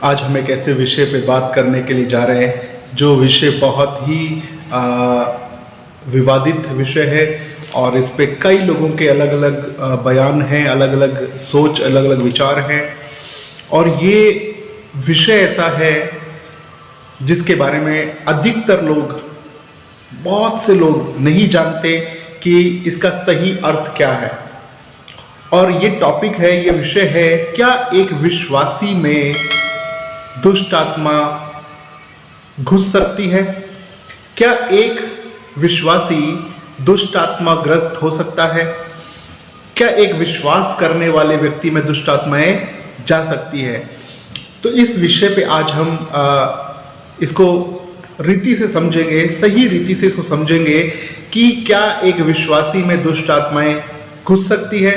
आज हम एक ऐसे विषय पे बात करने के लिए जा रहे हैं जो विषय बहुत ही विवादित विषय है और इस पे कई लोगों के अलग अलग बयान हैं, अलग अलग सोच, अलग अलग विचार हैं। और ये विषय ऐसा है जिसके बारे में अधिकतर लोग, बहुत से लोग नहीं जानते कि इसका सही अर्थ क्या है। और ये टॉपिक है, ये विषय है, क्या एक विश्वासी में दुष्ट आत्मा घुस सकती है? क्या एक विश्वासी दुष्ट आत्मा ग्रस्त हो सकता है? क्या एक विश्वास करने वाले व्यक्ति में दुष्ट आत्माएं जा सकती है? तो इस विषय पे आज हम इसको रीति से समझेंगे, सही रीति से इसको समझेंगे कि क्या एक विश्वासी में दुष्ट आत्माएं घुस सकती है।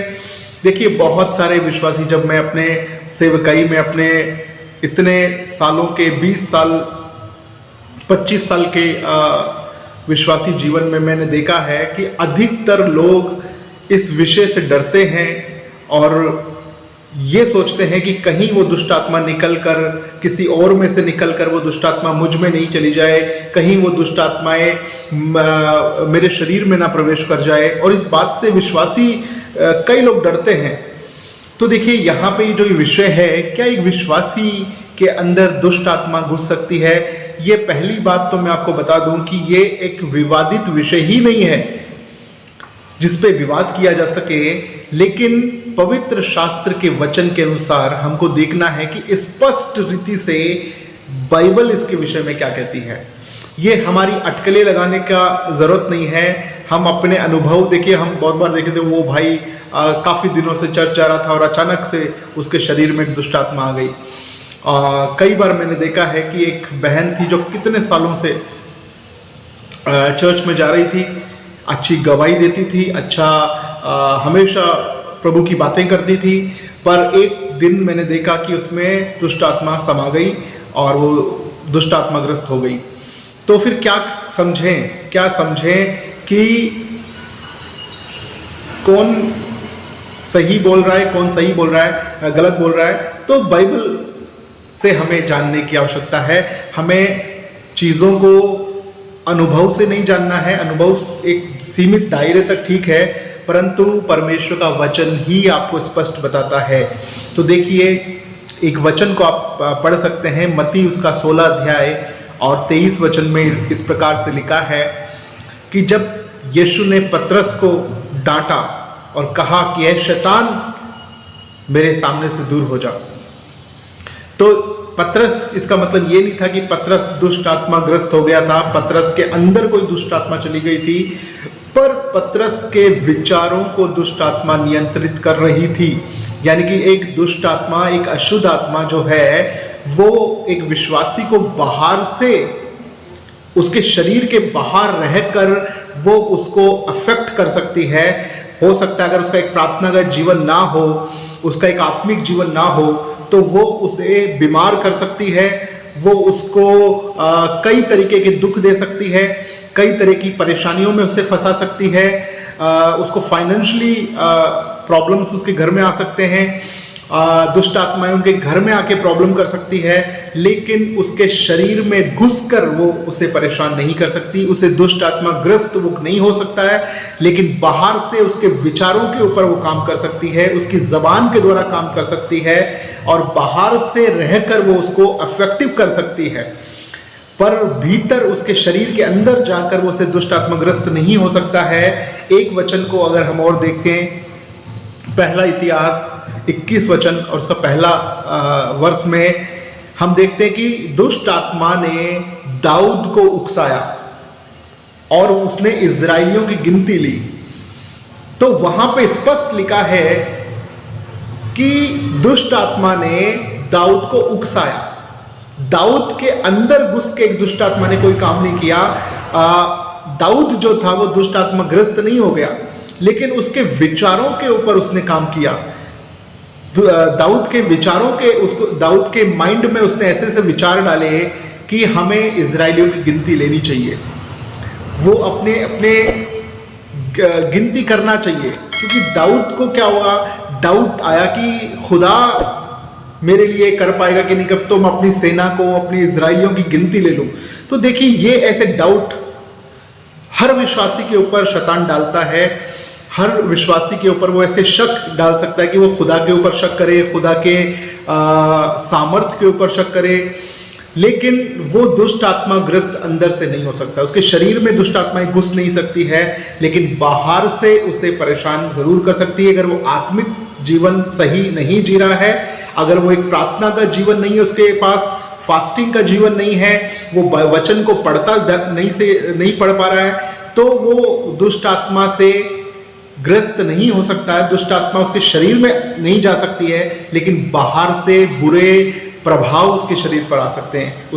देखिए, बहुत सारे विश्वासी, जब मैं अपने सेवकाई में अपने इतने सालों के 20 साल 25 साल के विश्वासी जीवन में मैंने देखा है कि अधिकतर लोग इस विषय से डरते हैं और ये सोचते हैं कि कहीं वो दुष्ट आत्मा निकल कर, किसी और में से निकल कर वो दुष्ट आत्मा मुझ में नहीं चली जाए, कहीं वो दुष्ट आत्माएं मेरे शरीर में ना प्रवेश कर जाए। और इस बात से विश्वासी कई लोग डरते हैं। तो देखिए, यहाँ पे जो विषय है, क्या एक विश्वासी के अंदर दुष्ट आत्मा घुस सकती है? ये पहली बात तो मैं आपको बता दूं कि ये एक विवादित विषय ही नहीं है जिस पे विवाद किया जा सके, लेकिन पवित्र शास्त्र के वचन के अनुसार हमको देखना है कि स्पष्ट रीति से बाइबल इसके विषय में क्या कहती है। ये हमारी अटकलें लगाने का जरूरत नहीं है। हम अपने अनुभव, देखिए, हम बहुत बार देखे थे, वो भाई काफ़ी दिनों से चर्च जा रहा था और अचानक से उसके शरीर में एक दुष्ट आत्मा आ गई। कई बार मैंने देखा है कि एक बहन थी जो कितने सालों से चर्च में जा रही थी, अच्छी गवाही देती थी, अच्छा हमेशा प्रभु की बातें करती थी, पर एक दिन मैंने देखा कि उसमें दुष्ट आत्मा समा गई और वो दुष्ट आत्माग्रस्त हो गई। तो फिर क्या समझें कि कौन सही बोल रहा है, कौन सही बोल रहा है, गलत बोल रहा है। तो बाइबल से हमें जानने की आवश्यकता है। हमें चीज़ों को अनुभव से नहीं जानना है। अनुभव एक सीमित दायरे तक ठीक है, परंतु परमेश्वर का वचन ही आपको स्पष्ट बताता है। तो देखिए, एक वचन को आप पढ़ सकते हैं, मत्ती उसका 16 अध्याय और 23 वचन में इस प्रकार से लिखा है कि जब यीशु ने पतरस को डांटा और कहा कि ऐ शैतान, मेरे सामने से दूर हो जा। तो पतरस, इसका मतलब ये नहीं था कि पतरस दुष्ट आत्मा ग्रस्त हो गया था, पतरस के अंदर कोई दुष्ट आत्मा चली गई थी, पर पतरस के विचारों को दुष्ट आत्मा नियंत्रित कर रही थी। यानी कि एक दुष्ट आत्मा, एक अशुद्ध आत्मा जो है, वो एक विश्वासी को बाहर से, उसके शरीर के बाहर रहकर वो उसको अफेक्ट कर सकती है। हो सकता है अगर उसका एक प्रार्थनागत जीवन ना हो, उसका एक आत्मिक जीवन ना हो, तो वो उसे बीमार कर सकती है, वो उसको कई तरीके के दुख दे सकती है, कई तरह की परेशानियों में उसे फंसा सकती है, उसको फाइनेंशियली प्रॉब्लम्स उसके घर में आ सकते हैं, दुष्ट आत्माएं उनके घर में आके प्रॉब्लम कर सकती है, लेकिन उसके शरीर में घुसकर वो उसे परेशान नहीं कर सकती, उसे दुष्ट आत्मा ग्रस्त वो नहीं हो सकता है, लेकिन बाहर से उसके विचारों के ऊपर वो काम कर सकती है, उसकी जबान के द्वारा काम कर सकती है और बाहर से रहकर वो उसको अफेक्टिव कर सकती है, पर भीतर उसके शरीर के अंदर जाकर वो उसे दुष्ट आत्माग्रस्त नहीं हो सकता है। एक वचन को अगर हम और देखें, पहला इतिहास 21 वचन और उसका पहला वर्ष में हम देखते हैं कि दुष्ट आत्मा ने दाऊद को उकसाया और उसने इजराइलियों की गिनती ली। तो वहां पे स्पष्ट लिखा है कि दुष्ट आत्मा ने दाऊद को उकसाया। दाऊद के अंदर घुस के एक दुष्ट आत्मा ने कोई काम नहीं किया। दाऊद जो था वो दुष्ट आत्मा ग्रस्त नहीं हो गया, लेकिन उसके विचारों के ऊपर उसने काम किया। दाऊद के विचारों के, उसको दाऊद के माइंड में उसने ऐसे ऐसे विचार डाले कि हमें इजराइलियों की गिनती लेनी चाहिए, वो अपने अपने गिनती करना चाहिए। क्योंकि दाऊद को क्या हुआ, डाउट आया कि खुदा मेरे लिए कर पाएगा कि नहीं कर, तो मैं अपनी सेना को, अपनी इजराइलियों की गिनती ले लूं। तो देखिए ये ऐसे डाउट हर विश्वासी के ऊपर शैतान डालता है। हर विश्वासी के ऊपर वो ऐसे शक डाल सकता है कि वो खुदा के ऊपर शक करे, खुदा के सामर्थ्य के ऊपर शक करे, लेकिन वो दुष्ट आत्मा ग्रस्त अंदर से नहीं हो सकता। उसके शरीर में दुष्ट आत्माएं घुस नहीं सकती है, लेकिन बाहर से उसे परेशान जरूर कर सकती है। अगर वो आत्मिक जीवन सही नहीं जी रहा है, अगर वो एक प्रार्थना का जीवन नहीं है उसके पास, फास्टिंग का जीवन नहीं है, वो वचन को पढ़ता नहीं पढ़ पा रहा है, तो वो दुष्ट आत्मा से ग्रस्त नहीं हो सकता है। दुष्ट आत्मा उसके शरीर में नहीं जा सकती है, लेकिन बाहर से बुरे प्रभाव उसके शरीर पर आ सकते हैं।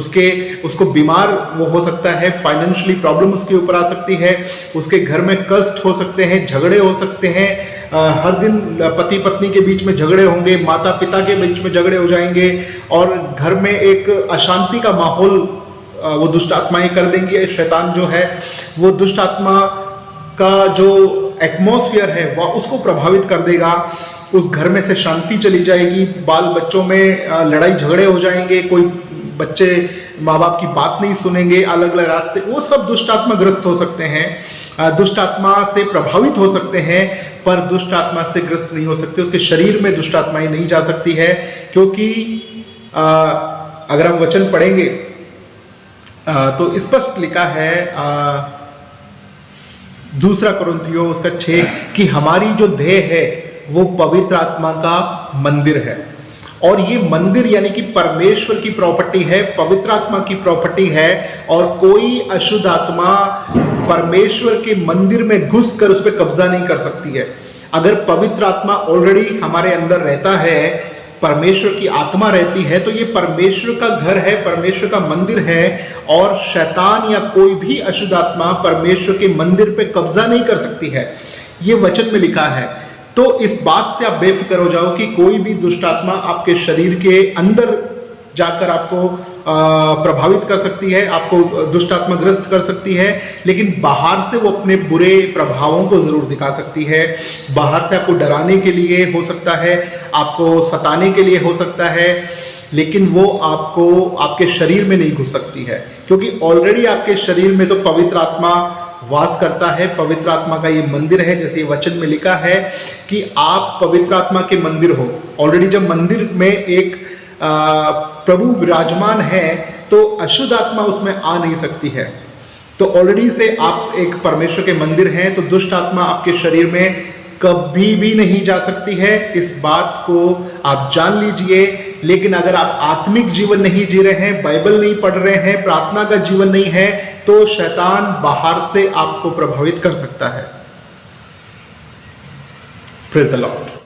उसको बीमार वो हो सकता है, फाइनेंशियली प्रॉब्लम उसके ऊपर आ सकती है, उसके घर में कष्ट हो सकते हैं, झगड़े हो सकते हैं, हर दिन पति पत्नी के बीच में झगड़े होंगे, माता पिता के बीच में झगड़े हो जाएंगे, और घर में एक अशांति का माहौल वो दुष्ट आत्माएं कर देंगी। शैतान जो है वो दुष्ट आत्मा का जो एटमॉस्फेयर है वह उसको प्रभावित कर देगा। उस घर में से शांति चली जाएगी, बाल बच्चों में लड़ाई झगड़े हो जाएंगे, कोई बच्चे माँ बाप की बात नहीं सुनेंगे, अलग अलग रास्ते, वो सब दुष्ट आत्मा ग्रस्त हो सकते हैं, दुष्ट आत्मा से प्रभावित हो सकते हैं, पर दुष्ट आत्मा से ग्रस्त नहीं हो सकते। उसके शरीर में दुष्ट आत्माएं नहीं जा सकती है, क्योंकि अगर हम वचन पढ़ेंगे तो स्पष्ट लिखा है 2 कुरिन्थियों उसका 6 कि हमारी जो देह है वो पवित्र आत्मा का मंदिर है। और ये मंदिर यानी कि परमेश्वर की प्रॉपर्टी है, पवित्र आत्मा की प्रॉपर्टी है, और कोई अशुद्ध आत्मा परमेश्वर के मंदिर में घुसकर उस पर कब्जा नहीं कर सकती है। अगर पवित्र आत्मा ऑलरेडी हमारे अंदर रहता है, परमेश्वर की आत्मा रहती है, तो ये परमेश्वर का घर है, परमेश्वर का मंदिर है, और शैतान या कोई भी अशुद्ध आत्मा परमेश्वर के मंदिर पे कब्जा नहीं कर सकती है। ये वचन में लिखा है। तो इस बात से आप बेफिक्र हो जाओ कि कोई भी दुष्ट आत्मा आपके शरीर के अंदर जाकर आपको प्रभावित कर सकती है, आपको दुष्ट आत्मा ग्रस्त कर सकती है, लेकिन बाहर से वो अपने बुरे प्रभावों को जरूर दिखा सकती है। बाहर से आपको डराने के लिए हो सकता है, आपको सताने के लिए हो सकता है, लेकिन वो आपको आपके शरीर में नहीं घुस सकती है, क्योंकि ऑलरेडी आपके शरीर में तो पवित्र आत्मा वास करता है। पवित्र आत्मा का ये मंदिर है, जैसे ये वचन में लिखा है कि आप पवित्र आत्मा के मंदिर हो। ऑलरेडी जब मंदिर में एक प्रभु विराजमान है, तो अशुद्ध आत्मा उसमें आ नहीं सकती है। तो ऑलरेडी से आप एक परमेश्वर के मंदिर हैं, तो दुष्ट आत्मा आपके शरीर में कभी भी नहीं जा सकती है। इस बात को आप जान लीजिए। लेकिन अगर आप आत्मिक जीवन नहीं जी रहे हैं, बाइबल नहीं पढ़ रहे हैं, प्रार्थना का जीवन नहीं है, तो शैतान बाहर से आपको प्रभावित कर सकता है। Praise the Lord.